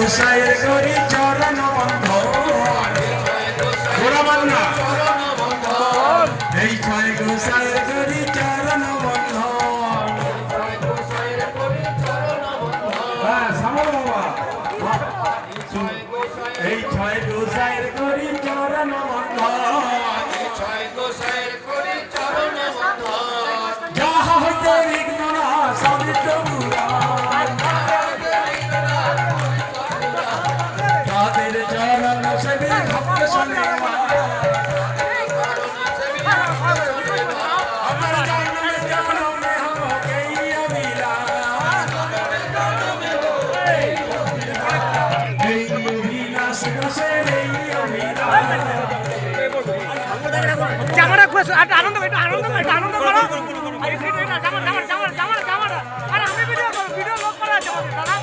গোসাইয়ের করি চরণ বন্ধন এই ছয় গোসাইয়ের করি চরণ বন্ধন এই ছয় গোসাইয়ের করি চরণ বন্ধন যাহা হইতে বিঘ্ন না সবই তাদের চরণ সেবী ভক্ত শোনে আনন্দ একটু আনন্দ একটু আনন্দ করো আর আমি ভিডিও লোক করা আছে দাদা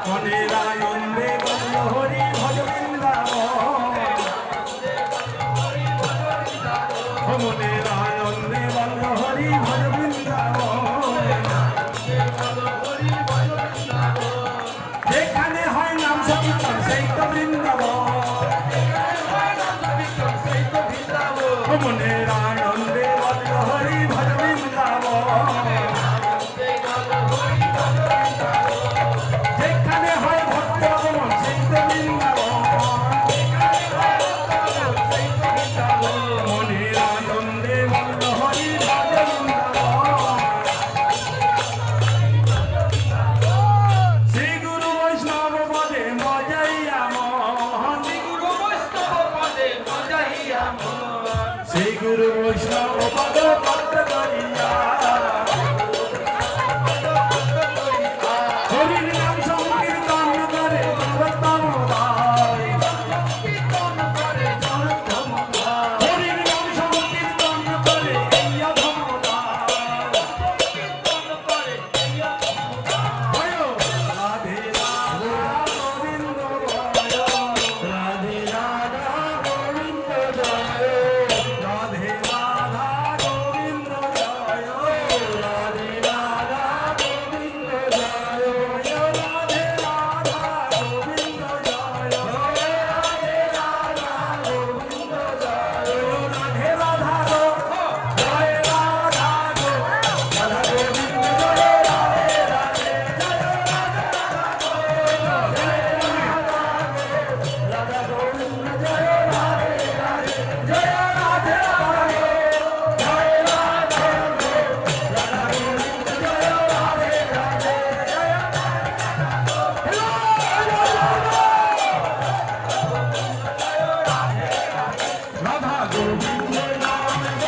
মনেরানন্দে বল হরি ভজ বৃন্দাবন মনেরানন্দে বল হরি ভজ বৃন্দাবন যেখানে হয় নাম সংকীর্তন সেই তো বৃন্দাবন মনেরানন্দে বল হরি ভজ বৃন্দাবন যেখানে হয় ভক্ত আগমন সেই তো বৃন্দাবন মনের আনন্দে বল হরি ভজ বৃন্দাবন শ্রী গুরু বৈষ্ণব পদে মজাইয়া মন শ্রী গুরু বৈষ্ণব পদ পদ করিয়া হরির নাম সংকীর্তন করে নরোত্তম দাস হরির নাম সংকীর্তন করে এই অধম দাস রাধে রাধা গোবিন্দ জয় রাধে রাধা গোবিন্দ জয় রাধে রাধা গোবিন্দ জয় রাধে রাধা গোবিন্দ জয় রাধে রাধা গোবিন্দ জয় রাধে রাধা গোবিন্দ জয় রাধে রাধা গো জয় রাধা গো রাধা গোবিন্দ জয় রাধে রাধে রাধা গোবিন্দ জয় রাধে রাধে জয় রাধে রাধে জয় রাধে রাধা গোবিন্দ জয় রাধে রাধে রাধা গোবিন্দ নাম জয়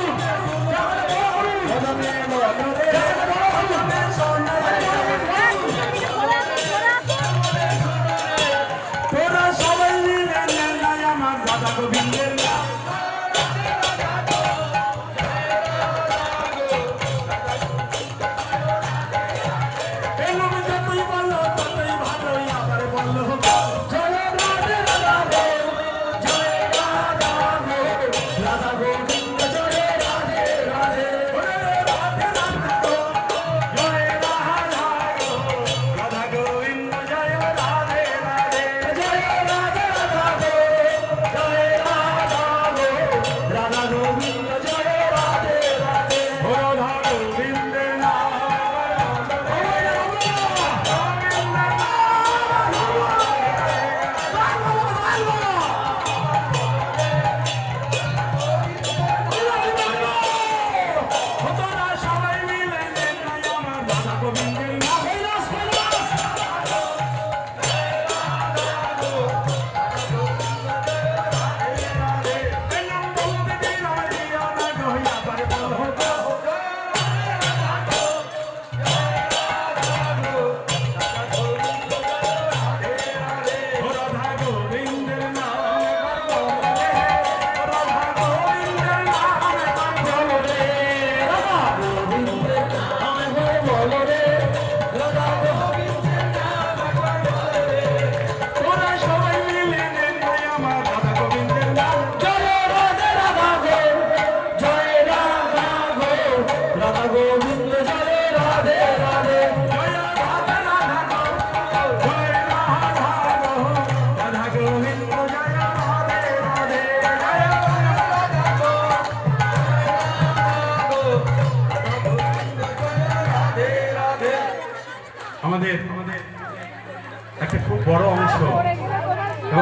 রাধা গোবিন্দ তোরা সবাই মিলে নেয় আমার রাধা গোবিন্দের নাম এই নামে যতই বললো ততই ভালোই আবার বললো জয় রাধে রাধে জয় রাধা গো রাধা গোবিন্দ জয় রাধে রাধে রাধে রাধে গো জয় রাধা গো রাধা গোবিন্দ জয় রাধে রাধে জয় রাধে রাধে জয় রাধা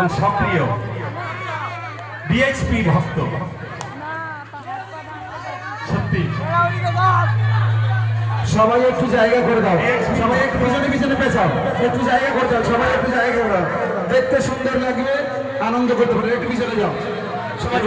এবং সক্রিয় বিএইচপি ভক্ত। সত্যি সবাই একটু জায়গা করে দাও, সবাই একটু পিছনে পিছনে পেছাও, একটু জায়গা করে দাও, সবাই একটু জায়গা করে দাও। দেখতে সুন্দর লাগবে, আনন্দ করতে পারে, একটু পিছনে যাও সবাই।